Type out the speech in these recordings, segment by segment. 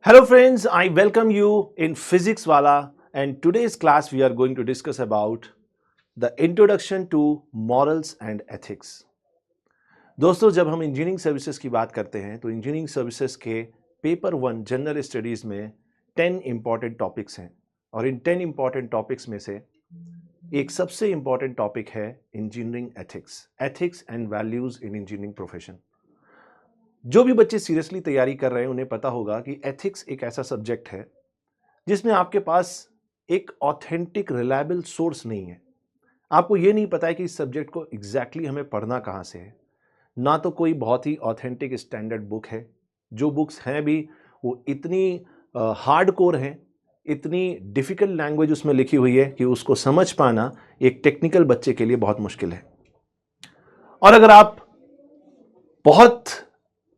Hello friends, I welcome you in Physics Wala, and today's class we are going to discuss about the introduction to morals and ethics. दोस्तों, जब हम engineering services की बात करते हैं तो engineering services के पेपर 1 जनरल स्टडीज में 10 इंपॉर्टेंट टॉपिक्स हैं और इन 10 इंपॉर्टेंट टॉपिक्स में से एक सबसे इंपॉर्टेंट टॉपिक है engineering ethics and values in engineering profession. जो भी बच्चे सीरियसली तैयारी कर रहे हैं उन्हें पता होगा कि एथिक्स एक ऐसा सब्जेक्ट है जिसमें आपके पास एक ऑथेंटिक रिलायबल सोर्स नहीं है। आपको ये नहीं पता है कि इस सब्जेक्ट को एग्जैक्टली हमें पढ़ना कहाँ से है। ना तो कोई बहुत ही ऑथेंटिक स्टैंडर्ड बुक है, जो बुक्स हैं भी वो इतनी हार्ड कोर हैं, इतनी डिफ़िकल्ट लैंग्वेज उसमें लिखी हुई है कि उसको समझ पाना एक टेक्निकल बच्चे के लिए बहुत मुश्किल है। और अगर आप बहुत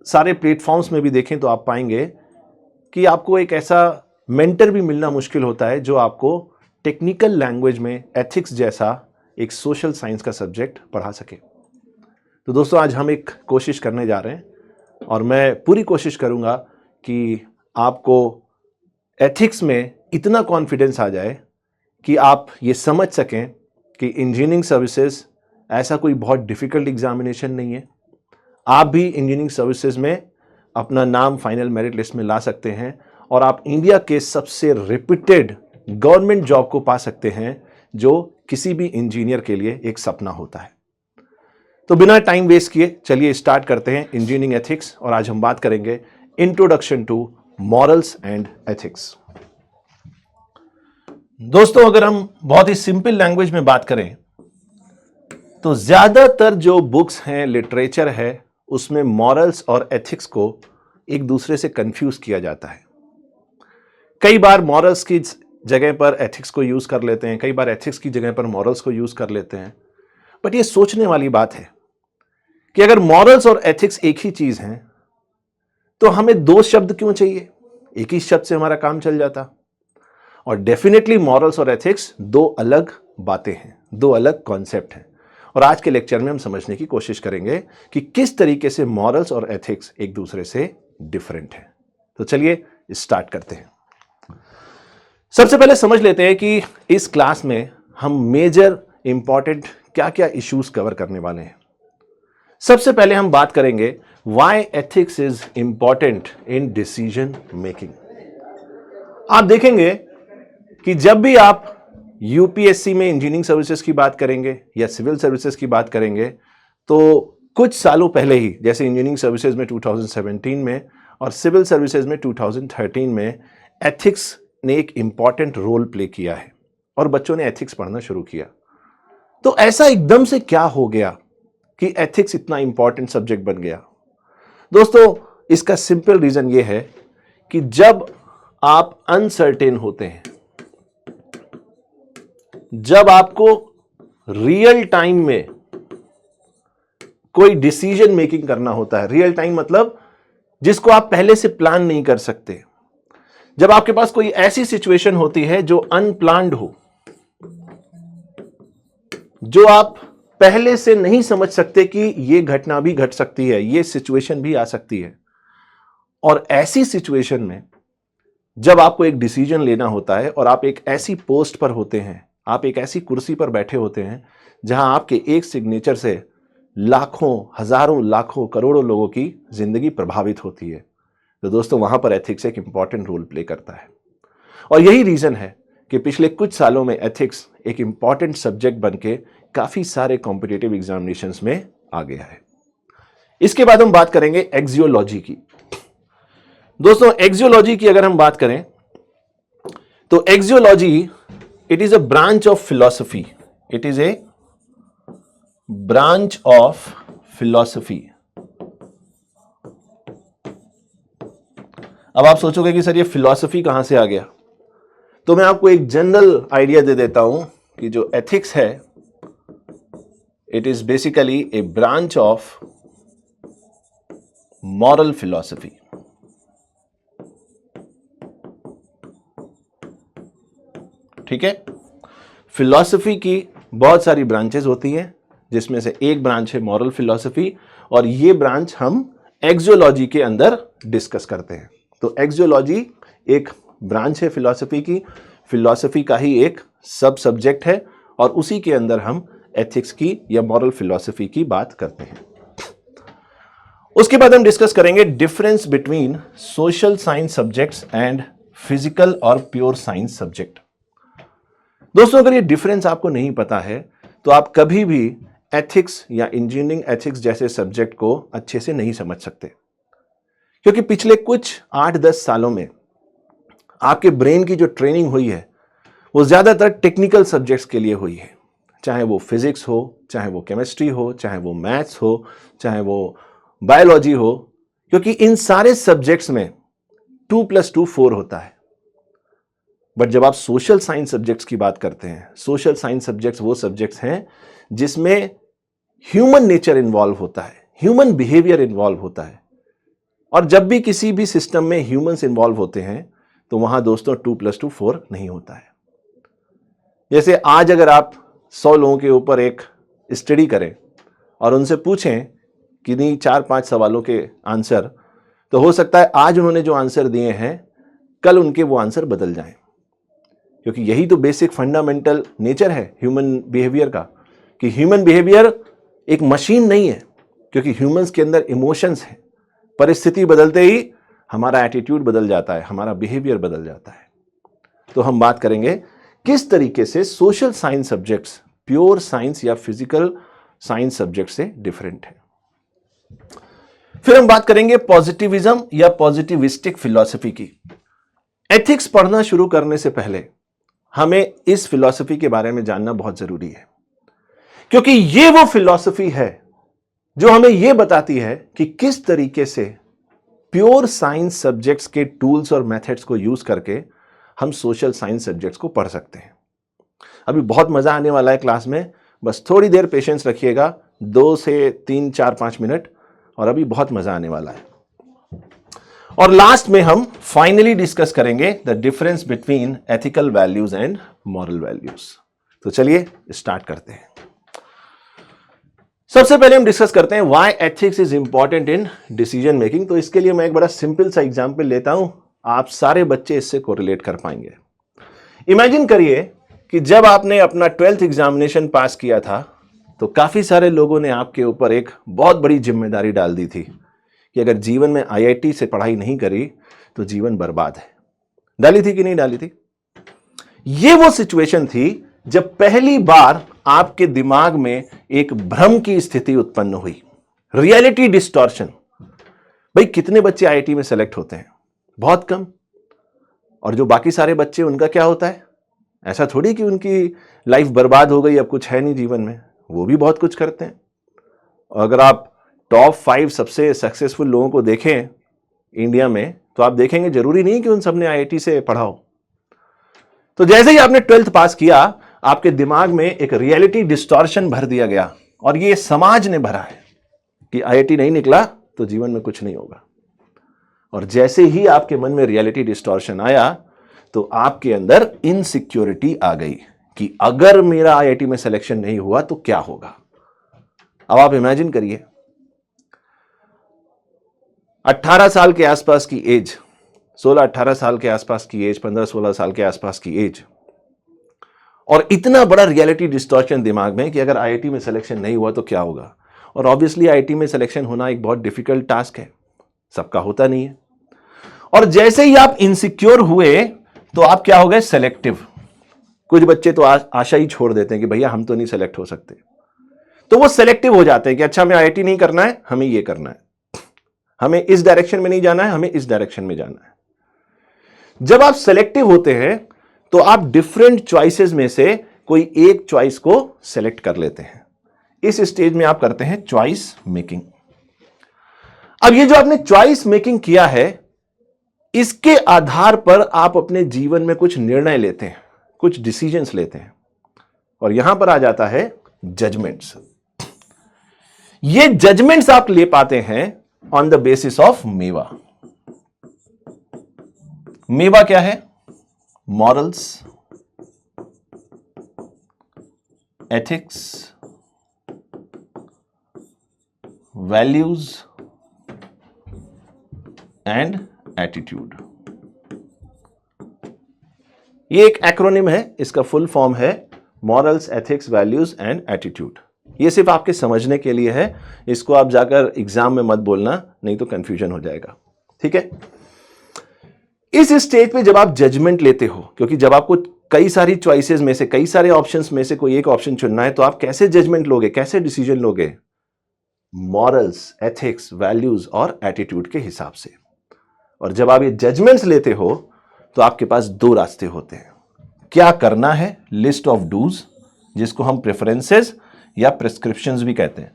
सारे प्लेटफॉर्म्स में भी देखें तो आप पाएंगे कि आपको एक ऐसा मेंटर भी मिलना मुश्किल होता है जो आपको टेक्निकल लैंग्वेज में एथिक्स जैसा एक सोशल साइंस का सब्जेक्ट पढ़ा सके। तो दोस्तों, आज हम एक कोशिश करने जा रहे हैं और मैं पूरी कोशिश करूंगा कि आपको एथिक्स में इतना कॉन्फिडेंस आ जाए कि आप ये समझ सकें कि इंजीनियरिंग सर्विसेज ऐसा कोई बहुत डिफ़िकल्ट एग्जामिनेशन नहीं है। आप भी इंजीनियरिंग सर्विसेज में अपना नाम फाइनल मेरिट लिस्ट में ला सकते हैं और आप इंडिया के सबसे रेप्यूटेड गवर्नमेंट जॉब को पा सकते हैं जो किसी भी इंजीनियर के लिए एक सपना होता है। तो बिना टाइम वेस्ट किए चलिए स्टार्ट करते हैं इंजीनियरिंग एथिक्स, और आज हम बात करेंगे introduction to morals and ethics. दोस्तों, अगर हम बहुत ही सिंपल लैंग्वेज में बात करें तो ज्यादातर जो बुक्स हैं, लिटरेचर है, उसमें मॉरल्स और एथिक्स को एक दूसरे से कंफ्यूज किया जाता है। कई बार मॉरल्स की जगह पर एथिक्स को यूज कर लेते हैं, कई बार एथिक्स की जगह पर मॉरल्स को यूज कर लेते हैं। बट ये सोचने वाली बात है कि अगर मॉरल्स और एथिक्स एक ही चीज हैं तो हमें दो शब्द क्यों चाहिए? एक ही शब्द से हमारा काम चल जाता। और डेफिनेटली मॉरल्स और एथिक्स दो अलग बातें हैं, दो अलग कॉन्सेप्ट हैं। और आज के लेक्चर में हम समझने की कोशिश करेंगे कि किस तरीके से मॉरल्स और एथिक्स एक दूसरे से डिफरेंट हैं। तो चलिए स्टार्ट करते हैं। सबसे पहले समझ लेते हैं कि इस क्लास में हम मेजर इंपॉर्टेंट क्या क्या इश्यूज कवर करने वाले हैं। सबसे पहले हम बात करेंगे why ethics is important in decision making. आप देखेंगे कि जब भी आप यूपीएससी में इंजीनियरिंग सर्विसेज की बात करेंगे या सिविल सर्विसेज की बात करेंगे तो कुछ सालों पहले ही, जैसे इंजीनियरिंग सर्विसेज में 2017 में और सिविल सर्विसेज में 2013 में एथिक्स ने एक इंपॉर्टेंट रोल प्ले किया है और बच्चों ने एथिक्स पढ़ना शुरू किया। तो ऐसा एकदम से क्या हो गया कि एथिक्स इतना इंपॉर्टेंट सब्जेक्ट बन गया? दोस्तों, इसका सिंपल रीजन यह है कि जब आप अनसर्टेन होते हैं, जब आपको रियल टाइम में कोई डिसीजन मेकिंग करना होता है, रियल टाइम मतलब जिसको आप पहले से प्लान नहीं कर सकते, जब आपके पास कोई ऐसी सिचुएशन होती है जो अनप्लान्ड हो, जो आप पहले से नहीं समझ सकते कि यह घटना भी घट सकती है, यह सिचुएशन भी आ सकती है, और ऐसी सिचुएशन में जब आपको एक डिसीजन लेना होता है और आप एक ऐसी पोस्ट पर होते हैं, आप एक ऐसी कुर्सी पर बैठे होते हैं जहां आपके एक सिग्नेचर से लाखों, हजारों, लाखों, करोड़ों लोगों की जिंदगी प्रभावित होती है, तो दोस्तों वहां पर एथिक्स एक इंपॉर्टेंट रोल प्ले करता है। और यही रीजन है कि पिछले कुछ सालों में एथिक्स एक इंपॉर्टेंट सब्जेक्ट बनके काफी सारे कॉम्पिटिटिव एग्जामिनेशंस में आ गया है। इसके बाद हम बात करेंगे एक्सियोलॉजी की। दोस्तों, एक्सियोलॉजी की अगर हम बात करें तो axiology it is a branch of philosophy. It is a branch of philosophy. अब आप सोचोगे कि सर ये फिलॉसफी कहां से आ गया? तो मैं आपको एक जनरल आइडिया दे देता हूं कि जो एथिक्स है, it is basically A branch of moral philosophy. ठीक है, फिलॉसफी की बहुत सारी ब्रांचेस होती हैं जिसमें से एक ब्रांच है मॉरल फिलॉसफी, और ये ब्रांच हम एक्सियोलॉजी के अंदर डिस्कस करते हैं। तो एक्सियोलॉजी एक ब्रांच है फिलॉसफी की, फिलॉसफी का ही एक सब सब्जेक्ट है और उसी के अंदर हम एथिक्स की या मॉरल फिलॉसफी की बात करते हैं। उसके बाद हम डिस्कस करेंगे difference between social science subjects and physical और प्योर साइंस सब्जेक्ट। दोस्तों, अगर ये डिफरेंस आपको नहीं पता है तो आप कभी भी एथिक्स या इंजीनियरिंग एथिक्स जैसे सब्जेक्ट को अच्छे से नहीं समझ सकते, क्योंकि पिछले कुछ 8-10 सालों में आपके ब्रेन की जो ट्रेनिंग हुई है वो ज्यादातर टेक्निकल सब्जेक्ट्स के लिए हुई है, चाहे वो फिजिक्स हो, चाहे वो केमिस्ट्री हो, चाहे वो मैथ्स हो, चाहे वो बायोलॉजी हो, क्योंकि इन सारे सब्जेक्ट्स में 2+2 4 होता है। बट जब आप सोशल साइंस सब्जेक्ट्स की बात करते हैं, सोशल साइंस सब्जेक्ट्स वो सब्जेक्ट्स हैं जिसमें ह्यूमन नेचर इन्वॉल्व होता है, ह्यूमन बिहेवियर इन्वॉल्व होता है। और जब भी किसी भी सिस्टम में ह्यूमंस इन्वॉल्व होते हैं तो वहां दोस्तों 2+2 4 नहीं होता है। जैसे आज अगर आप 100 लोगों के ऊपर एक स्टडी करें और उनसे पूछें कि नहीं 4-5 सवालों के आंसर, तो हो सकता है आज उन्होंने जो आंसर दिए हैं कल उनके वो आंसर बदल जाएं, क्योंकि यही तो बेसिक फंडामेंटल नेचर है ह्यूमन बिहेवियर का, कि ह्यूमन बिहेवियर एक मशीन नहीं है, क्योंकि ह्यूमंस के अंदर इमोशंस हैं। परिस्थिति बदलते ही हमारा एटीट्यूड बदल जाता है, हमारा बिहेवियर बदल जाता है। तो हम बात करेंगे किस तरीके से social science subjects pure science या फिजिकल साइंस सब्जेक्ट से डिफरेंट है। फिर हम बात करेंगे पॉजिटिविज्म या पॉजिटिविस्टिक फिलॉसफी की। एथिक्स पढ़ना शुरू करने से पहले हमें इस फिलॉसफी के बारे में जानना बहुत जरूरी है, क्योंकि ये वो फिलॉसफी है जो हमें यह बताती है कि किस तरीके से प्योर साइंस सब्जेक्ट्स के टूल्स और मेथड्स को यूज करके हम सोशल साइंस सब्जेक्ट्स को पढ़ सकते हैं। अभी बहुत मजा आने वाला है क्लास में, बस थोड़ी देर पेशेंस रखिएगा, 2 से 3, 4, 5 मिनट, और अभी बहुत मजा आने वाला है। और लास्ट में हम फाइनली डिस्कस करेंगे the difference between ethical values and moral values. तो चलिए स्टार्ट करते हैं। सबसे पहले हम डिस्कस करते हैं why ethics is important in decision making. तो इसके लिए मैं एक बड़ा सिंपल सा एग्जांपल लेता हूं, आप सारे बच्चे इससे कोरिलेट कर पाएंगे। इमेजिन करिए कि जब आपने अपना 12th एग्जामिनेशन पास किया था तो काफी सारे लोगों ने आपके ऊपर एक बहुत बड़ी जिम्मेदारी डाल दी थी कि अगर जीवन में IIT से पढ़ाई नहीं करी तो जीवन बर्बाद है। डाली थी कि नहीं डाली थी? यह वो सिचुएशन थी जब पहली बार आपके दिमाग में एक भ्रम की स्थिति उत्पन्न हुई, रियलिटी डिस्टॉर्शन। भाई कितने बच्चे IIT में सेलेक्ट होते हैं? बहुत कम। और जो बाकी सारे बच्चे, उनका क्या होता है? ऐसा थोड़ी कि उनकी लाइफ बर्बाद हो गई, अब कुछ है नहीं जीवन में, वो भी बहुत कुछ करते हैं। और अगर आप टॉप 5 सबसे सक्सेसफुल लोगों को देखें इंडिया में तो आप देखेंगे जरूरी नहीं कि उन सबने IIT से पढ़ा हो। तो जैसे ही आपने 12th पास किया, आपके दिमाग में एक रियलिटी डिस्टॉर्शन भर दिया गया, और ये समाज ने भरा है कि IIT नहीं निकला तो जीवन में कुछ नहीं होगा। और जैसे ही आपके मन में रियलिटी डिस्टॉर्शन आया तो आपके अंदर इनसिक्योरिटी आ गई कि अगर मेरा IIT में सिलेक्शन नहीं हुआ तो क्या होगा। अब आप इमेजिन करिए 18 साल के आसपास की एज, 16-18 साल के आसपास की एज, 15-16 साल के आसपास की एज, और इतना बड़ा रियलिटी डिस्टॉर्शन दिमाग में कि अगर IIT में सिलेक्शन नहीं हुआ तो क्या होगा। और ऑब्वियसली IIT में सिलेक्शन होना एक बहुत डिफिकल्ट टास्क है, सबका होता नहीं है। और जैसे ही आप इनसिक्योर हुए तो आप क्या हो गए? सेलेक्टिव। कुछ बच्चे तो आशा ही छोड़ देते हैं कि भैया हम तो नहीं सेलेक्ट हो सकते, तो वो सेलेक्टिव हो जाते हैं कि अच्छा हमें IIT नहीं करना है, हमें ये करना है, हमें इस डायरेक्शन में नहीं जाना है, हमें इस डायरेक्शन में जाना है। जब आप सेलेक्टिव होते हैं तो आप डिफरेंट चॉइसेस में से कोई एक चॉइस को सेलेक्ट कर लेते हैं। इस स्टेज में आप करते हैं चॉइस मेकिंग। अब ये जो आपने चॉइस मेकिंग किया है, इसके आधार पर आप अपने जीवन में कुछ निर्णय लेते हैं, कुछ डिसीजंस लेते हैं, और यहां पर आ जाता है जजमेंट्स। ये जजमेंट्स आप ले पाते हैं ऑन द बेसिस ऑफ मेवा। मेवा क्या है? Morals, ethics, values and attitude. ये एक एक्रोनिम है, इसका फुल फॉर्म है morals, ethics, values and attitude. ये सिर्फ आपके समझने के लिए है, इसको आप जाकर एग्जाम में मत बोलना, नहीं तो कंफ्यूजन हो जाएगा। ठीक है, इस स्टेज पे जब आप जजमेंट लेते हो, क्योंकि जब आपको कई सारी चॉइसेस में से, कई सारे ऑप्शंस में से कोई एक ऑप्शन चुनना है, तो आप कैसे जजमेंट लोगे, कैसे डिसीजन लोगे? मॉरल्स, एथिक्स, वैल्यूज और एटीट्यूड के हिसाब से। और जब आप ये जजमेंट्स लेते हो तो आपके पास दो रास्ते होते हैं। क्या करना है, लिस्ट ऑफ डूज, जिसको हम प्रेफरेंसेस या प्रिस्क्रिप्शंस भी कहते हैं।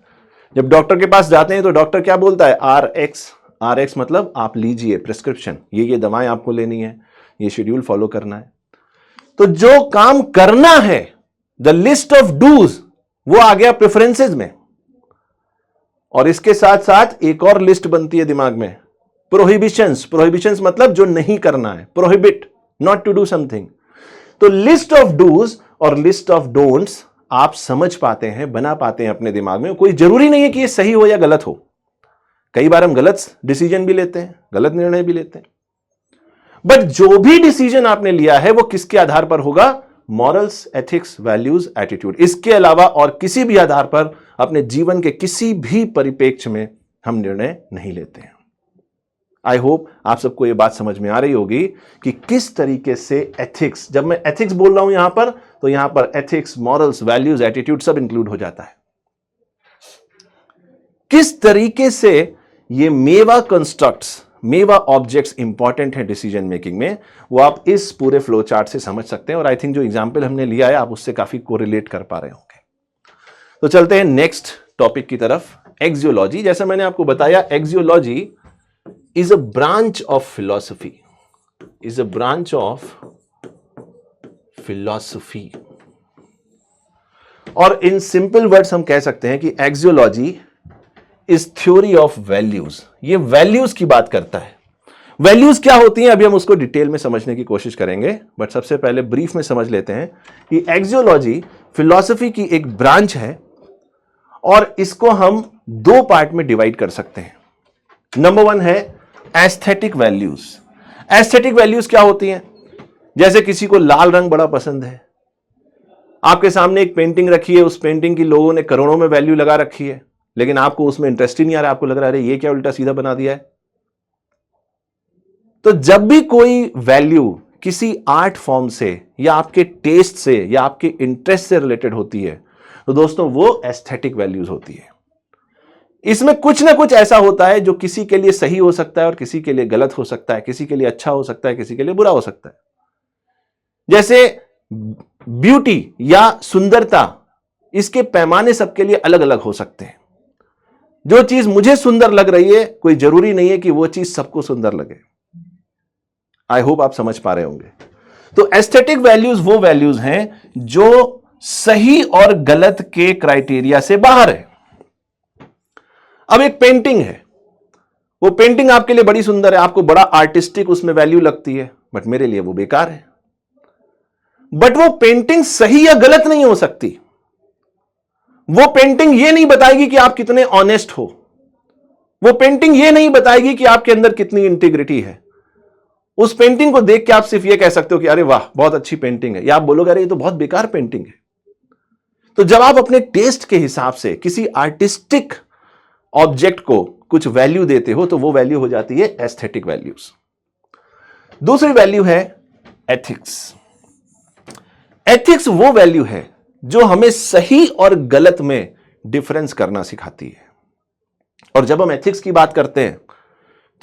जब डॉक्टर के पास जाते हैं तो डॉक्टर क्या बोलता है? RX मतलब आप लीजिए प्रिस्क्रिप्शन, ये दवाएं आपको लेनी है, ये शेड्यूल फॉलो करना है। तो जो काम करना है, द लिस्ट ऑफ डूज, वो आ गया प्रेफरेंसेस में। और इसके साथ साथ एक और लिस्ट बनती है दिमाग में, प्रोहिबिशंस मतलब जो नहीं करना है, prohibit, not to do something. तो लिस्ट ऑफ डूज और लिस्ट ऑफ डोंट्स आप समझ पाते हैं, बना पाते हैं अपने दिमाग में। कोई जरूरी नहीं है कि ये सही हो या गलत हो, कई बार हम गलत डिसीजन भी लेते हैं, गलत निर्णय भी लेते हैं। बट जो भी डिसीजन आपने लिया है वो किसके आधार पर होगा? Morals, ethics, values, attitude. इसके अलावा और किसी भी आधार पर अपने जीवन के किसी भी परिप्रेक्ष्य में हम निर्णय नहीं लेते हैं। आई होप आप सबको यह बात समझ में आ रही होगी कि किस तरीके से एथिक्स, जब मैं एथिक्स बोल रहा हूं यहां पर, तो यहां पर एथिक्स, मॉरल्स, वैल्यूज, एटीट्यूड सब इंक्लूड हो जाता है। किस तरीके से ये मेवा कंस्ट्रक्ट्स, मेवा ऑब्जेक्ट्स इंपॉर्टेंट है डिसीजन मेकिंग में, वो आप इस पूरे फ्लो चार्ट से समझ सकते हैं। और आई थिंक जो एग्जाम्पल हमने लिया है आप उससे काफी कोरिलेट कर पा रहे होंगे। तो चलते हैं नेक्स्ट टॉपिक की तरफ, एक्सियोलॉजी। जैसा मैंने आपको बताया, axiology is a branch of philosophy, is a branch of philosophy। और इन सिंपल वर्ड्स हम कह सकते हैं कि axiology is theory of values. ये वैल्यूज की बात करता है। वैल्यूज क्या होती हैं अभी हम उसको डिटेल में समझने की कोशिश करेंगे, बट सबसे पहले ब्रीफ में समझ लेते हैं कि एक्सियोलॉजी फिलॉसफी की एक ब्रांच है और इसको हम दो पार्ट में डिवाइड कर सकते हैं। नंबर वन है एस्थेटिक वैल्यूज। एस्थेटिक वैल्यूज क्या होती हैं? जैसे किसी को लाल रंग बड़ा पसंद है, आपके सामने एक पेंटिंग रखी है, उस पेंटिंग की लोगों ने करोड़ों में वैल्यू लगा रखी है, लेकिन आपको उसमें इंटरेस्ट ही नहीं आ रहा, आपको लग रहा है ये क्या उल्टा सीधा बना दिया है। तो जब भी कोई वैल्यू किसी आर्ट फॉर्म से या आपके टेस्ट से या आपके इंटरेस्ट से रिलेटेड होती है, तो दोस्तों वो एस्थेटिक वैल्यूज होती है। इसमें कुछ ना कुछ ऐसा होता है जो किसी के लिए सही हो सकता है और किसी के लिए गलत हो सकता है, किसी के लिए अच्छा हो सकता है, किसी के लिए बुरा हो सकता है। जैसे ब्यूटी या सुंदरता, इसके पैमाने सबके लिए अलग अलग हो सकते हैं। जो चीज मुझे सुंदर लग रही है, कोई जरूरी नहीं है कि वो चीज सबको सुंदर लगे। आई होप आप समझ पा रहे होंगे। तो एस्थेटिक वैल्यूज वो वैल्यूज हैं जो सही और गलत के क्राइटेरिया से बाहर है। अब एक पेंटिंग है, वो पेंटिंग आपके लिए बड़ी सुंदर है, आपको बड़ा आर्टिस्टिक उसमें वैल्यू लगती है, बट मेरे लिए वो बेकार है। बट वो पेंटिंग सही या गलत नहीं हो सकती। वो पेंटिंग ये नहीं बताएगी कि आप कितने ऑनेस्ट हो, वो पेंटिंग ये नहीं बताएगी कि आपके अंदर कितनी इंटीग्रिटी है। उस पेंटिंग को देख के आप सिर्फ ये कह सकते हो कि अरे वाह बहुत अच्छी पेंटिंग है, या आप बोलोगे अरे ये तो बहुत बेकार पेंटिंग है। तो जब आप अपने टेस्ट के हिसाब से किसी आर्टिस्टिक ऑब्जेक्ट को कुछ वैल्यू देते हो, तो वो वैल्यू हो जाती है एस्थेटिक वैल्यूज। दूसरी वैल्यू है एथिक्स। एथिक्स वो वैल्यू है जो हमें सही और गलत में डिफरेंस करना सिखाती है। और जब हम एथिक्स की बात करते हैं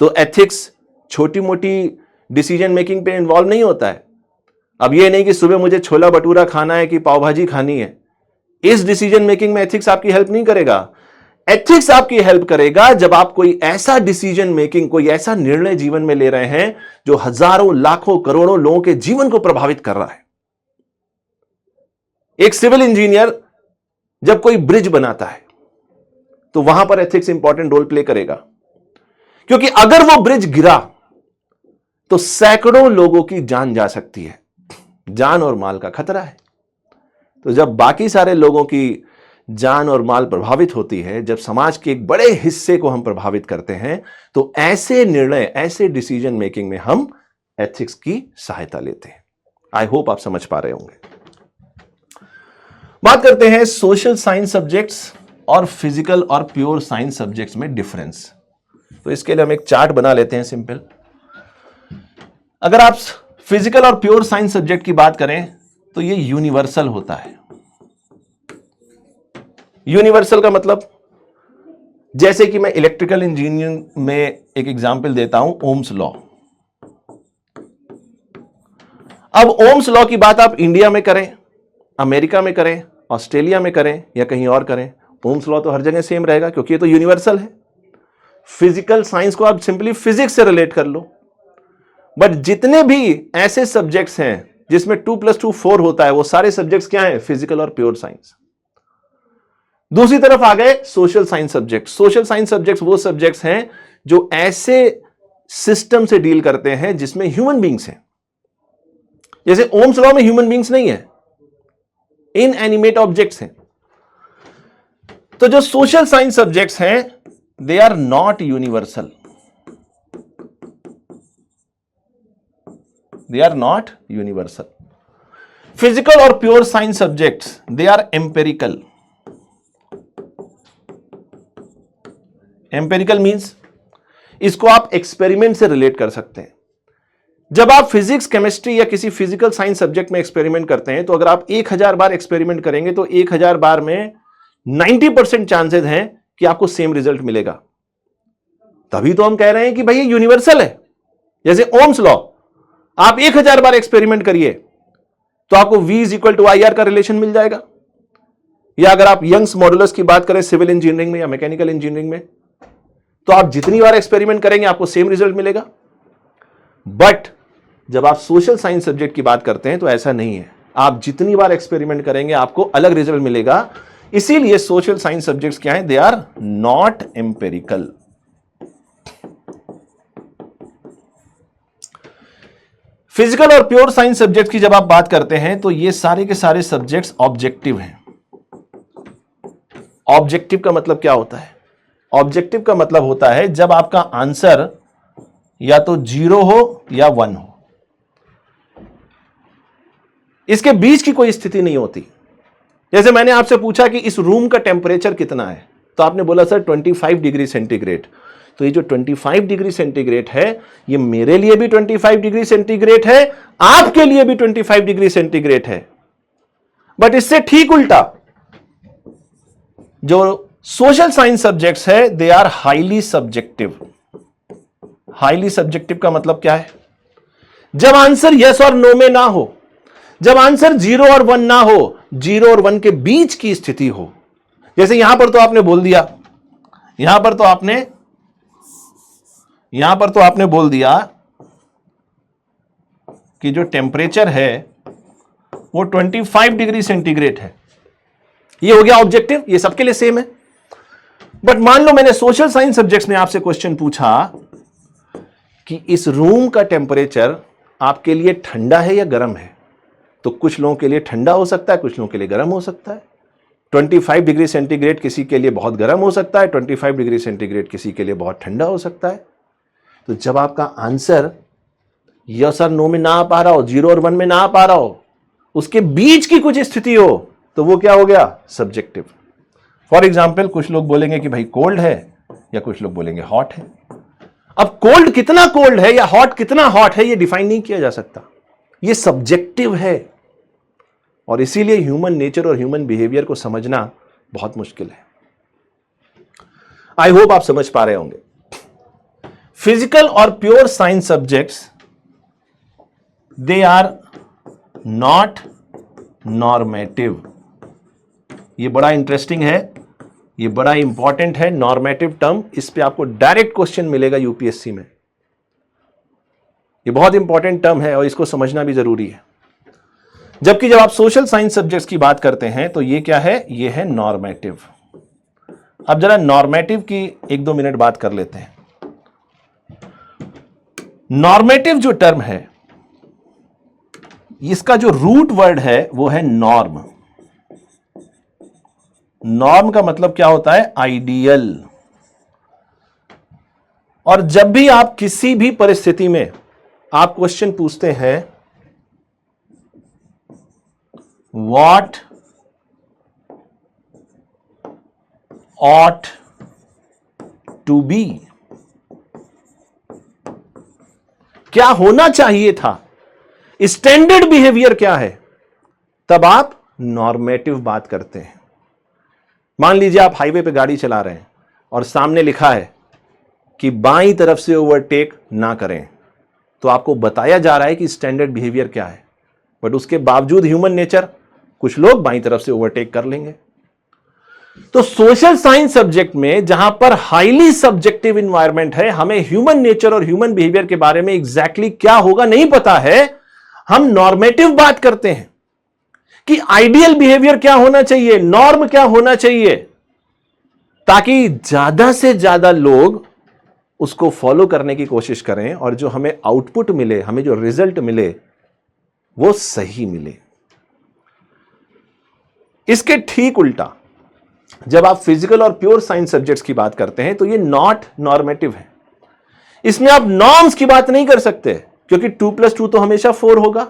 तो एथिक्स छोटी मोटी डिसीजन मेकिंग पे इन्वॉल्व नहीं होता है। अब ये नहीं कि सुबह मुझे छोला भटूरा खाना है कि पाव भाजी खानी है, इस डिसीजन मेकिंग में एथिक्स आपकी हेल्प नहीं करेगा। एथिक्स आपकी हेल्प करेगा जब आप कोई ऐसा डिसीजन मेकिंग, कोई ऐसा निर्णय जीवन में ले रहे हैं जो हजारों, लाखों, करोड़ों लोगों के जीवन को प्रभावित कर रहा है। एक सिविल इंजीनियर जब कोई ब्रिज बनाता है तो वहां पर एथिक्स इंपॉर्टेंट रोल प्ले करेगा, क्योंकि अगर वो ब्रिज गिरा तो सैकड़ों लोगों की जान जा सकती है, जान और माल का खतरा है। तो जब बाकी सारे लोगों की जान और माल प्रभावित होती है, जब समाज के एक बड़े हिस्से को हम प्रभावित करते हैं, तो ऐसे निर्णय, ऐसे डिसीजन मेकिंग में हम एथिक्स की सहायता लेते हैं। आई होप आप समझ पा रहे होंगे। बात करते हैं सोशल साइंस सब्जेक्ट्स और फिजिकल और प्योर साइंस सब्जेक्ट्स में डिफरेंस। तो इसके लिए हम एक चार्ट बना लेते हैं सिंपल। अगर आप फिजिकल और प्योर साइंस सब्जेक्ट की बात करें तो ये यूनिवर्सल होता है। यूनिवर्सल का मतलब, जैसे कि मैं इलेक्ट्रिकल इंजीनियरिंग में एक एग्जांपल देता हूं, ओम्स लॉ। अब ओम्स लॉ की बात आप इंडिया में करें, अमेरिका में करें, ऑस्ट्रेलिया में करें या कहीं और करें, ओम्स लॉ तो हर जगह सेम रहेगा क्योंकि ये तो यूनिवर्सल है। फिजिकल साइंस को आप सिंपली फिजिक्स से रिलेट कर लो। बट जितने भी ऐसे सब्जेक्ट्स हैं जिसमें 2 + 2 4 होता है, वो सारे सब्जेक्ट्स क्या हैं? फिजिकल और प्योर साइंस। दूसरी तरफ आ गए social science subject. Social science subjects वो सब्जेक्ट्स हैं जो ऐसे सिस्टम से डील करते हैं जिसमें ह्यूमन बींग्स हैं। जैसे ओम्स लॉ में ह्यूमन बींग्स नहीं है, इनएनिमेट ऑब्जेक्ट्स हैं। तो जो सोशल साइंस सब्जेक्ट्स हैं, they are not universal, they are not universal. Physical और pure science subjects, they are empirical. Empirical means इसको आप एक्सपेरिमेंट से रिलेट कर सकते हैं। जब आप फिजिक्स, केमिस्ट्री या किसी फिजिकल साइंस सब्जेक्ट में एक्सपेरिमेंट करते हैं तो अगर आप 1000 बार एक्सपेरिमेंट करेंगे तो 1000 बार में 90% चांसेस हैं कि आपको सेम रिजल्ट मिलेगा। तभी तो हम कह रहे हैं कि भाई ये यूनिवर्सल है। जैसे ओम्स लॉ, आप 1000 बार एक्सपेरिमेंट करिए तो आपको V = IR का रिलेशन मिल जाएगा। या अगर आप यंग्स मॉडुलस की बात करें सिविल इंजीनियरिंग में या मैकेनिकल इंजीनियरिंग में, तो आप जितनी बार एक्सपेरिमेंट करेंगे आपको सेम रिजल्ट मिलेगा। बट जब आप सोशल साइंस सब्जेक्ट की बात करते हैं तो ऐसा नहीं है। आप जितनी बार एक्सपेरिमेंट करेंगे आपको अलग रिजल्ट मिलेगा। इसीलिए सोशल साइंस सब्जेक्ट्स क्या हैं? They are not empirical. Physical और प्योर साइंस सब्जेक्ट की जब आप बात करते हैं तो ये सारे के सारे सब्जेक्ट्स ऑब्जेक्टिव हैं। ऑब्जेक्टिव का मतलब क्या होता है? ऑब्जेक्टिव का मतलब होता है जब आपका आंसर या तो 0 हो या 1 हो, इसके बीच की कोई स्थिति नहीं होती। जैसे मैंने आपसे पूछा कि इस रूम का टेम्परेचर कितना है, तो आपने बोला सर 25 डिग्री सेंटीग्रेड। तो ये जो 25 डिग्री सेंटीग्रेड है, ये मेरे लिए भी 25 डिग्री सेंटीग्रेड है, आपके लिए भी 25 डिग्री सेंटीग्रेड है। बट इससे ठीक उल्टा, जो सोशल साइंस सब्जेक्ट्स है, they are highly subjective. Highly subjective का मतलब क्या है? जब आंसर यस और नो में ना हो, जब आंसर 0 और 1 ना हो, 0 और 1 के बीच की स्थिति हो। जैसे यहां पर तो आपने बोल दिया, यहां पर तो आपने बोल दिया कि जो टेम्परेचर है वो 25 डिग्री सेंटीग्रेड है। ये हो गया ऑब्जेक्टिव, ये सबके लिए सेम है। बट मान लो मैंने सोशल साइंस सब्जेक्ट्स में आपसे क्वेश्चन पूछा कि इस रूम का टेम्परेचर आपके लिए ठंडा है या गर्म है, तो कुछ लोगों के लिए ठंडा हो सकता है, कुछ लोगों के लिए गर्म हो सकता है। 25 डिग्री सेंटीग्रेड किसी के लिए बहुत गर्म हो सकता है, 25 डिग्री सेंटीग्रेड किसी के लिए बहुत ठंडा हो सकता है। तो जब आपका आंसर यस और नो में ना आ पा रहा हो, 0 और 1 में ना आ पा रहा हो, उसके बीच की कुछ स्थिति हो, तो वो क्या हो गया? सब्जेक्टिव। फॉर एग्जाम्पल, कुछ लोग बोलेंगे कि भाई कोल्ड है, या कुछ लोग बोलेंगे हॉट है। अब कोल्ड कितना कोल्ड है या हॉट कितना हॉट है, ये डिफाइन नहीं किया जा सकता, ये सब्जेक्टिव है। और इसीलिए ह्यूमन नेचर और ह्यूमन बिहेवियर को समझना बहुत मुश्किल है। आई होप आप समझ पा रहे होंगे। फिजिकल और pure science subjects, they are not normative. ये बड़ा इंटरेस्टिंग है, ये बड़ा इंपॉर्टेंट है। नॉर्मेटिव टर्म, इस पे आपको डायरेक्ट क्वेश्चन मिलेगा यूपीएससी में। ये बहुत इंपॉर्टेंट टर्म है और इसको समझना भी जरूरी है। जबकि जब आप सोशल साइंस सब्जेक्ट्स की बात करते हैं तो ये क्या है? ये है नॉर्मेटिव। अब जरा नॉर्मेटिव की 1-2 मिनट बात कर लेते हैं। नॉर्मेटिव जो टर्म है, इसका जो रूट वर्ड है वो है नॉर्म। नॉर्म का मतलब क्या होता है? आइडियल। और जब भी आप किसी भी परिस्थिति में आप क्वेश्चन पूछते हैं what ought to be, क्या होना चाहिए था, स्टैंडर्ड बिहेवियर क्या है, तब आप नॉर्मेटिव बात करते हैं। मान लीजिए आप हाईवे पे गाड़ी चला रहे हैं और सामने लिखा है कि बाईं तरफ से ओवरटेक ना करें, तो आपको बताया जा रहा है कि स्टैंडर्ड बिहेवियर क्या है, बट उसके बावजूद ह्यूमन नेचर, कुछ लोग बाईं तरफ से ओवरटेक कर लेंगे। तो सोशल साइंस सब्जेक्ट में जहां पर हाईली सब्जेक्टिव इन्वायरमेंट है, हमें ह्यूमन नेचर और ह्यूमन बिहेवियर के बारे में एग्जैक्टली क्या होगा नहीं पता है, हम नॉर्मेटिव बात करते हैं कि आइडियल बिहेवियर क्या होना चाहिए, नॉर्म क्या होना चाहिए, ताकि ज्यादा से ज्यादा लोग उसको फॉलो करने की कोशिश करें और जो हमें आउटपुट मिले, हमें जो रिजल्ट मिले, वो सही मिले। इसके ठीक उल्टा जब आप फिजिकल और प्योर साइंस सब्जेक्ट्स की बात करते हैं तो ये नॉट नॉर्मेटिव है। इसमें आप नॉर्म्स की बात नहीं कर सकते, क्योंकि 2+2 तो हमेशा 4 होगा,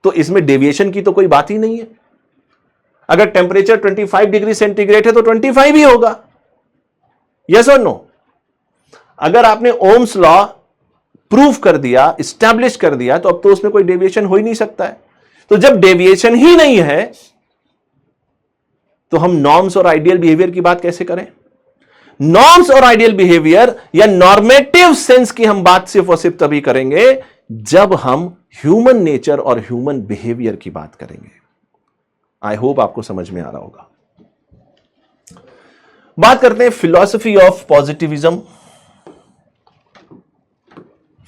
तो इसमें डेविएशन की तो कोई बात ही नहीं है। अगर टेम्परेचर 25 डिग्री सेंटीग्रेड है तो 25 ही होगा, यस और नो। अगर आपने ओम्स लॉ प्रूव कर दिया, स्टैब्लिश कर दिया, तो अब तो उसमें कोई डेविएशन हो ही नहीं सकता है। तो जब डेविएशन ही नहीं है तो हम नॉर्म्स और आइडियल बिहेवियर की बात कैसे करें? नॉर्म्स और आइडियल बिहेवियर या नॉर्मेटिव सेंस की हम बात सिर्फ और सिर्फ तभी करेंगे जब हम ह्यूमन नेचर और ह्यूमन बिहेवियर की बात करेंगे। आई होप आपको समझ में आ रहा होगा। बात करते हैं philosophy of positivism.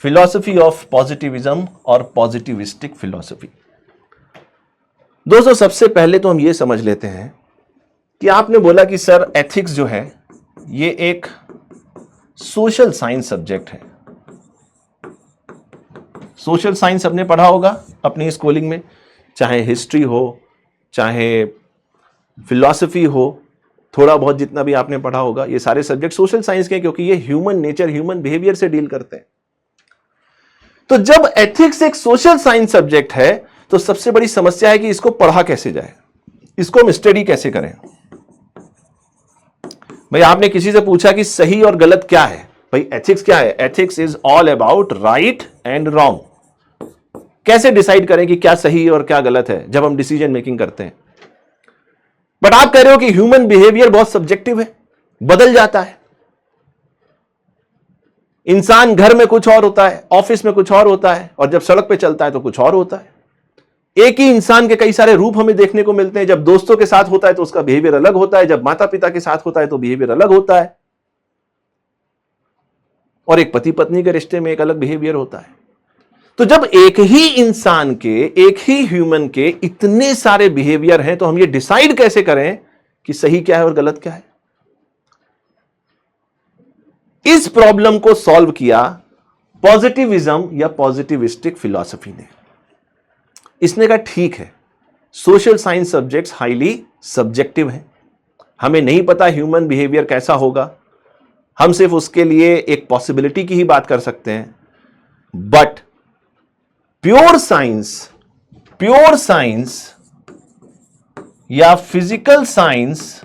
Philosophy of positivism और पॉजिटिविस्टिक फिलॉसफी। दोस्तों, सबसे पहले तो हम यह समझ लेते हैं कि आपने बोला कि सर एथिक्स जो है ये एक सोशल साइंस सब्जेक्ट है। सोशल साइंस आपने पढ़ा होगा अपनी स्कूलिंग में, चाहे हिस्ट्री हो, चाहे फिलॉसफी हो, थोड़ा बहुत जितना भी आपने पढ़ा होगा, ये सारे सब्जेक्ट सोशल साइंस के हैं, क्योंकि ये ह्यूमन नेचर, ह्यूमन बिहेवियर से डील करते हैं। तो जब एथिक्स एक सोशल साइंस सब्जेक्ट है तो सबसे बड़ी समस्या है कि इसको पढ़ा कैसे जाए, इसको हम स्टडी कैसे करें। भाई आपने किसी से पूछा कि सही और गलत क्या है, भाई एथिक्स क्या है? Ethics is all about right and wrong. कैसे डिसाइड करें कि क्या सही और क्या गलत है जब हम डिसीजन मेकिंग करते हैं? बट आप कह रहे हो कि ह्यूमन बिहेवियर बहुत सब्जेक्टिव है, बदल जाता है। इंसान घर में कुछ और होता है, ऑफिस में कुछ और होता है, और जब सड़क पे चलता है तो कुछ और होता है। एक ही इंसान के कई सारे रूप हमें देखने को मिलते हैं। जब दोस्तों के साथ होता है तो उसका बिहेवियर अलग होता है, जब माता पिता के साथ होता है तो बिहेवियर अलग होता है, और एक पति पत्नी के रिश्ते में एक अलग बिहेवियर होता है। तो जब एक ही इंसान के, एक ही ह्यूमन के इतने सारे बिहेवियर हैं, तो हम ये डिसाइड कैसे करें कि सही क्या है और गलत क्या है? इस प्रॉब्लम को सॉल्व किया पॉजिटिविज्म या पॉजिटिविस्टिक फिलॉसफी ने। इसने कहा ठीक है, social science subjects highly subjective हैं, हमें नहीं पता ह्यूमन बिहेवियर कैसा होगा, हम सिर्फ उसके लिए एक पॉसिबिलिटी की ही बात कर सकते हैं। बट प्योर साइंस या फिजिकल साइंस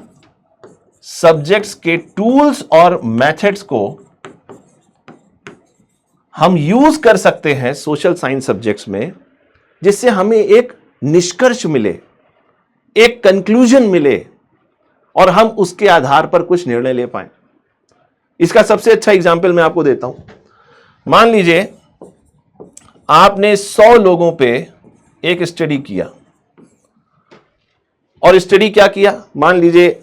सब्जेक्ट्स के टूल्स और मेथड्स को हम यूज कर सकते हैं सोशल साइंस सब्जेक्ट्स में, जिससे हमें एक निष्कर्ष मिले, एक कंक्लूजन मिले, और हम उसके आधार पर कुछ निर्णय ले पाएं। इसका सबसे अच्छा एग्जाम्पल मैं आपको देता हूं। मान लीजिए आपने 100 लोगों पे एक स्टडी किया, और स्टडी क्या किया? मान लीजिए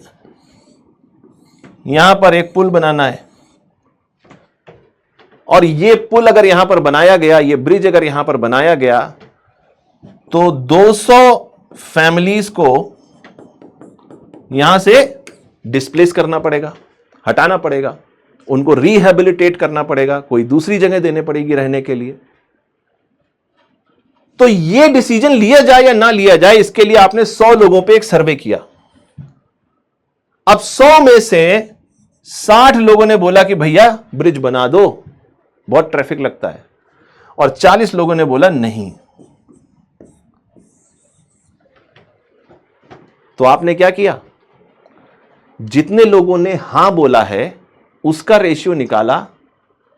यहां पर एक पुल बनाना है, और ये पुल अगर यहां पर बनाया गया, ये ब्रिज अगर यहां पर बनाया गया, तो 200 फैमिलीज को यहां से डिस्प्लेस करना पड़ेगा, हटाना पड़ेगा, उनको रिहेबिलिटेट करना पड़ेगा, कोई दूसरी जगह देने पड़ेगी रहने के लिए। तो यह डिसीजन लिया जाए या ना लिया जाए, इसके लिए आपने 100 लोगों पे एक सर्वे किया। अब 100 में से 60 लोगों ने बोला कि भैया ब्रिज बना दो, बहुत ट्रैफिक लगता है, और 40 लोगों ने बोला नहीं। तो आपने क्या किया, जितने लोगों ने हां बोला है उसका रेशियो निकाला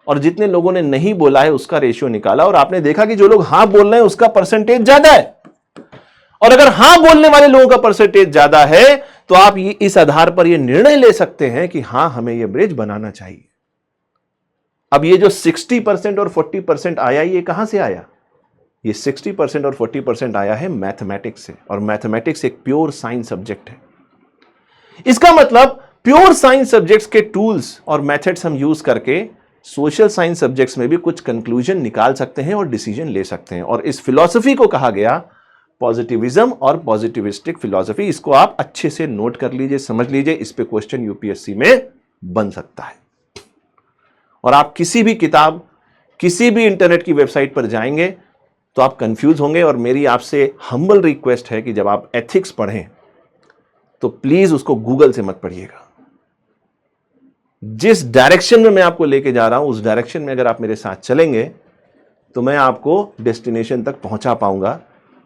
और जितने लोगों ने नहीं बोला है उसका रेशियो निकाला, और आपने देखा कि जो लोग हां बोल रहे हैं उसका परसेंटेज ज्यादा है, और अगर हां बोलने वाले लोगों का परसेंटेज ज्यादा है तो आप ये इस आधार पर यह निर्णय ले सकते हैं कि हां हमें यह ब्रिज बनाना चाहिए। अब ये जो 60% और 40% आया, ये कहां से आया? ये 60% और 40% आया है मैथमेटिक्स से, और मैथमेटिक्स एक प्योर साइंस सब्जेक्ट है। इसका मतलब प्योर साइंस सब्जेक्ट्स के टूल्स और मेथड्स हम यूज करके सोशल साइंस सब्जेक्ट्स में भी कुछ कंक्लूजन निकाल सकते हैं और डिसीजन ले सकते हैं, और इस फिलॉसफी को कहा गया पॉजिटिविज्म और पॉजिटिविस्टिक फिलॉसफी। इसको आप अच्छे से नोट कर लीजिए, समझ लीजिए, इस पे क्वेश्चन यूपीएससी में बन सकता है। और आप किसी भी किताब, किसी भी इंटरनेट की वेबसाइट पर जाएंगे तो आप कंफ्यूज होंगे, और मेरी आपसे हम्बल रिक्वेस्ट है कि जब आप एथिक्स पढ़ें तो प्लीज उसको गूगल से मत पढ़िएगा। जिस डायरेक्शन में मैं आपको लेके जा रहा हूं उस डायरेक्शन में अगर आप मेरे साथ चलेंगे तो मैं आपको डेस्टिनेशन तक पहुंचा पाऊंगा।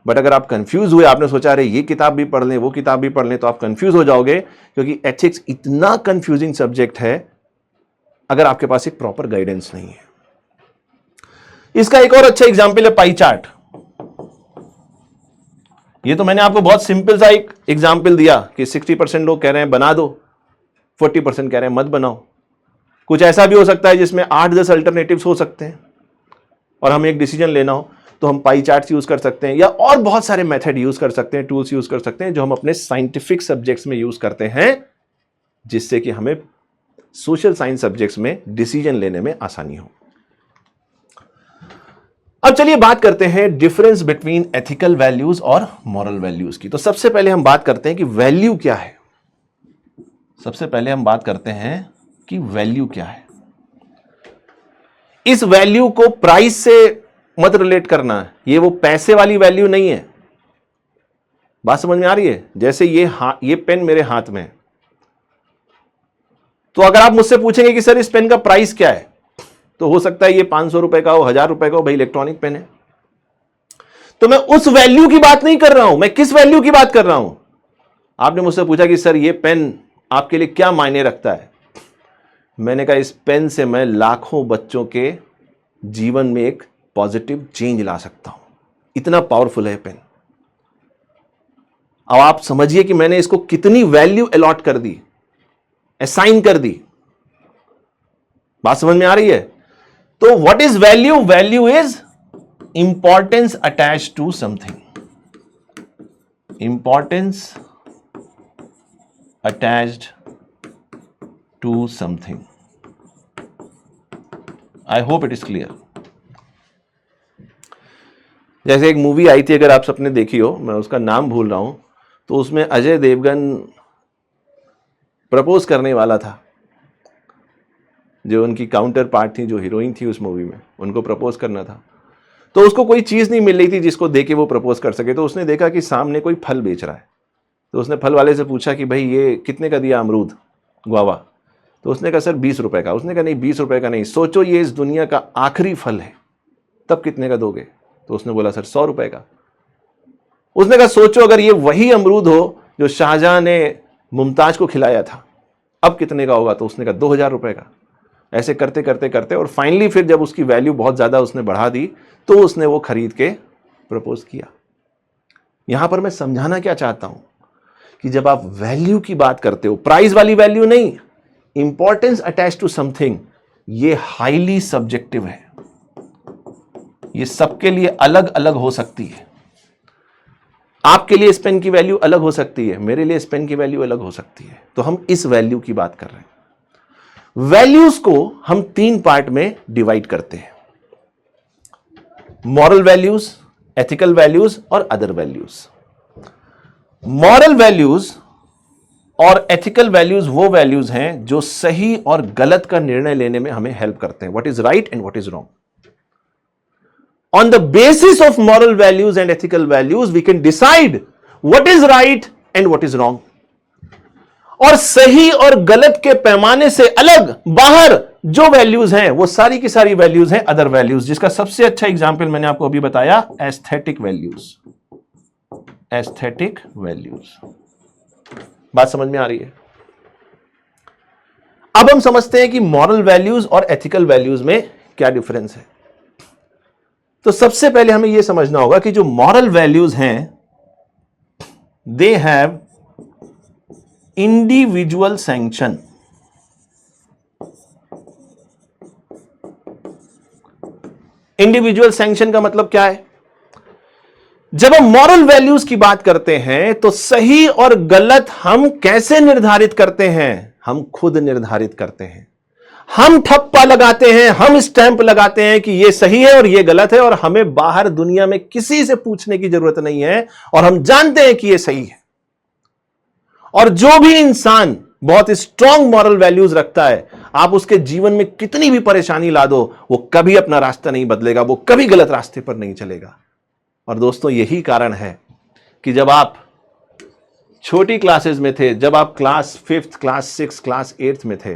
बट अगर आप कंफ्यूज हुए, आपने सोचा अरे ये किताब भी पढ़ लें, वो किताब भी पढ़ लें, तो आप कंफ्यूज हो जाओगे, क्योंकि एथिक्स इतना कंफ्यूजिंग सब्जेक्ट है अगर आपके पास एक प्रॉपर गाइडेंस नहीं है। इसका एक और अच्छा एग्जाम्पल है पाई चार्ट। ये तो मैंने आपको बहुत सिंपल सा एक एग्जाम्पल दिया कि 60% लोग कह रहे हैं बना दो, 40% कह रहे हैं मत बनाओ। कुछ ऐसा भी हो सकता है जिसमें 8-10 अल्टरनेटिव्स हो सकते हैं और हमें एक डिसीजन लेना हो तो हम पाई चार्ट्स यूज कर सकते हैं, या और बहुत सारे मेथड यूज कर सकते हैं, टूल्स यूज कर सकते हैं जो हम अपने साइंटिफिक सब्जेक्ट्स में यूज करते हैं, जिससे कि हमें सोशल साइंस सब्जेक्ट्स में डिसीजन लेने में आसानी हो। अब चलिए बात करते हैं डिफरेंस बिटवीन एथिकल वैल्यूज और मॉरल वैल्यूज की। तो सबसे पहले हम बात करते हैं कि वैल्यू क्या है। सबसे पहले हम बात करते हैं कि वैल्यू क्या है। इस वैल्यू को प्राइस से मत रिलेट करना है, ये वो पैसे वाली वैल्यू नहीं है। बात समझ में आ रही है? जैसे ये पेन मेरे हाथ में है, तो अगर आप मुझसे पूछेंगे कि सर इस पेन का प्राइस क्या है, तो हो सकता है ये 500 रुपए का हो, 1000 रुपए का हो, भाई इलेक्ट्रॉनिक पेन है। तो मैं उस वैल्यू की बात नहीं कर रहा हूं, मैं किस वैल्यू की बात कर रहा हूं। आपने मुझसे पूछा कि सर ये पेन आपके लिए क्या मायने रखता है, मैंने कहा इस पेन से मैं लाखों बच्चों के जीवन में एक पॉजिटिव चेंज ला सकता हूं, इतना पावरफुल है पेन। अब आप समझिए कि मैंने इसको कितनी वैल्यू अलॉट कर दी, असाइन कर दी। बात समझ में आ रही है? तो what is value? Value is importance attach to something, importance attached to something. I hope it is clear. जैसे एक मूवी आई थी, अगर आप सबने देखी हो, मैं उसका नाम भूल रहा हूं, तो उसमें अजय देवगन प्रपोज करने वाला था, जो उनकी काउंटर पार्ट थी, जो हीरोइन थी उस मूवी में, उनको प्रपोज करना था। तो उसको कोई चीज़ नहीं मिल रही थी जिसको देके वो प्रपोज कर सके। तो उसने देखा कि सामने कोई फल बेच रहा है, तो उसने फल वाले से पूछा कि भाई ये कितने का दिया अमरूद, गुआवा? तो उसने कहा सर 20 रुपए का। उसने कहा नहीं 20 रुपए का नहीं, सोचो ये इस दुनिया का आखिरी फल है, तब कितने का दोगे? तो उसने बोला सर 100 रुपए का। उसने कहा सोचो अगर ये वही अमरूद हो जो शाहजहां ने मुमताज को खिलाया था, अब कितने का होगा? तो उसने कहा 2000 रुपए का। ऐसे करते करते करते और फाइनली फिर जब उसकी वैल्यू बहुत ज्यादा उसने बढ़ा दी तो उसने वो खरीद के प्रपोज किया। यहां पर मैं समझाना क्या चाहता हूं कि जब आप वैल्यू की बात करते हो, प्राइस वाली वैल्यू नहीं, इंपॉर्टेंस अटैच टू समथिंग, ये हाईली सब्जेक्टिव है, ये सबके लिए अलग अलग हो सकती है। आपके लिए इस पेन की वैल्यू अलग हो सकती है, मेरे लिए इस पेन की वैल्यू अलग हो सकती है। तो हम इस वैल्यू की बात कर रहे हैं। वैल्यूज को हम 3 पार्ट में डिवाइड करते हैं, मॉरल वैल्यूज, एथिकल वैल्यूज और अदर वैल्यूज। मॉरल वैल्यूज और एथिकल वैल्यूज वो वैल्यूज हैं जो सही और गलत का निर्णय लेने में हमें हेल्प करते हैं, what is right and what is wrong. On the basis of moral values and ethical values, we can decide what is right and what is wrong. और सही और गलत के पैमाने से अलग बाहर जो वैल्यूज हैं वो सारी की सारी वैल्यूज हैं अदर वैल्यूज, जिसका सबसे अच्छा एग्जांपल मैंने आपको अभी बताया, एस्थेटिक वैल्यूज। एस्थेटिक वैल्यूज बात समझ में आ रही है? अब हम समझते हैं कि मॉरल वैल्यूज और एथिकल वैल्यूज में क्या डिफरेंस है। तो सबसे पहले हमें यह समझना होगा कि जो मॉरल वैल्यूज हैं they have individual sanction. Individual sanction का मतलब क्या है? जब हम मॉरल वैल्यूज की बात करते हैं तो सही और गलत हम कैसे निर्धारित करते हैं? हम खुद निर्धारित करते हैं। हम ठप्पा लगाते हैं, हम स्टैंप लगाते हैं कि यह सही है और यह गलत है, और हमें बाहर दुनिया में किसी से पूछने की जरूरत नहीं है, और हम जानते हैं कि यह सही है। और जो भी इंसान बहुत स्ट्रांग मॉरल वैल्यूज रखता है, आप उसके जीवन में कितनी भी परेशानी ला दो, वो कभी अपना रास्ता नहीं बदलेगा, वो कभी गलत रास्ते पर नहीं चलेगा। और दोस्तों यही कारण है कि जब आप छोटी क्लासेस में थे, जब आप class 5th, class 6, class 8th में थे,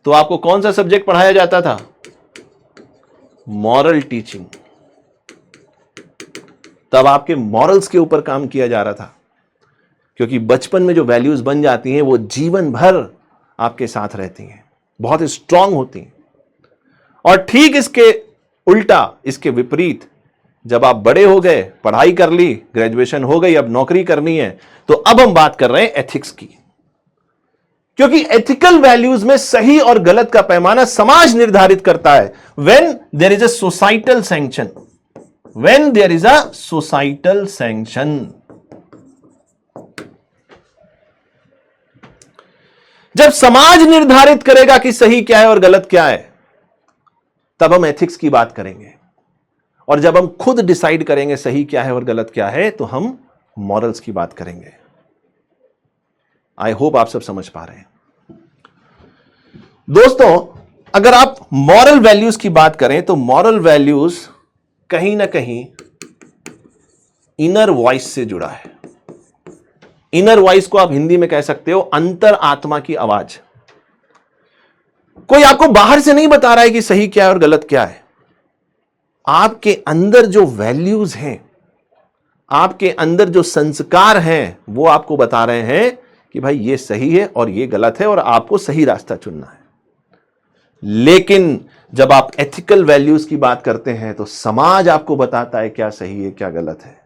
तो आपको कौन सा सब्जेक्ट पढ़ाया जाता था? Moral teaching. तब आपके मॉरल्स के ऊपर काम किया जा रहा था, क्योंकि बचपन में जो वैल्यूज बन जाती हैं वो जीवन भर आपके साथ रहती हैं, बहुत स्ट्रांग होती हैं। और ठीक इसके उल्टा, इसके विपरीत, जब आप बड़े हो गए, पढ़ाई कर ली, ग्रेजुएशन हो गई, अब नौकरी करनी है, तो अब हम बात कर रहे हैं एथिक्स की। क्योंकि एथिकल वैल्यूज में सही और गलत का पैमाना समाज निर्धारित करता है। When there is a societal sanction, when there is a societal sanction, जब समाज निर्धारित करेगा कि सही क्या है और गलत क्या है, तब हम एथिक्स की बात करेंगे। और जब हम खुद डिसाइड करेंगे सही क्या है और गलत क्या है, तो हम मॉरल्स की बात करेंगे। आई होप आप सब समझ पा रहे हैं। दोस्तों, अगर आप मॉरल वैल्यूज की बात करें तो मॉरल वैल्यूज कहीं ना कहीं इनर वॉइस से जुड़ा है। इनर वॉइस को आप हिंदी में कह सकते हो अंतर आत्मा की आवाज। कोई आपको बाहर से नहीं बता रहा है कि सही क्या है और गलत क्या है। आपके अंदर जो वैल्यूज हैं, आपके अंदर जो संस्कार हैं, वो आपको बता रहे हैं कि भाई ये सही है और ये गलत है, और आपको सही रास्ता चुनना है। लेकिन जब आप एथिकल वैल्यूज की बात करते हैं तो समाज आपको बताता है क्या सही है क्या गलत है।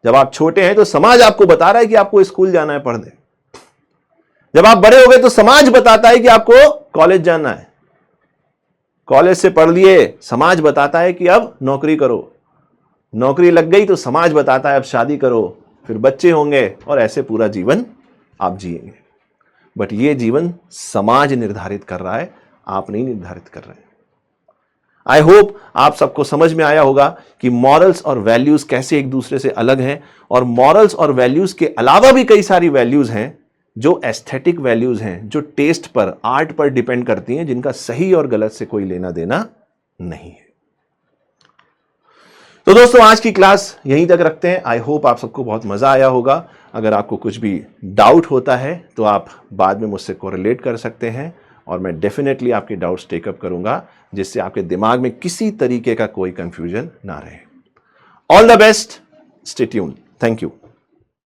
जब आप छोटे हैं तो समाज आपको बता रहा है कि आपको स्कूल जाना है पढ़ने। जब आप बड़े हो गए तो समाज बताता है कि आपको कॉलेज जाना है। कॉलेज से पढ़ लिए, समाज बताता है कि अब नौकरी करो। नौकरी लग गई तो समाज बताता है अब शादी करो, फिर बच्चे होंगे, और ऐसे पूरा जीवन आप जिएंगे। बट ये जीवन समाज निर्धारित कर रहा है, आप नहीं निर्धारित कर रहे हैं। आई होप आप सबको समझ में आया होगा कि मॉरल्स और वैल्यूज कैसे एक दूसरे से अलग हैं, और मॉरल्स और वैल्यूज के अलावा भी कई सारी वैल्यूज हैं जो एस्थेटिक वैल्यूज हैं, जो टेस्ट पर, आर्ट पर डिपेंड करती हैं, जिनका सही और गलत से कोई लेना देना नहीं है। तो दोस्तों, आज की क्लास यहीं तक रखते हैं। आई होप आप सबको बहुत मजा आया होगा। अगर आपको कुछ भी डाउट होता है तो आप बाद में मुझसे कोरिलेट कर सकते हैं, और मैं डेफिनेटली आपके डाउट्स टेकअप करूंगा, जिससे आपके दिमाग में किसी तरीके का कोई कंफ्यूजन ना रहे। All the best, stay tuned. Thank you.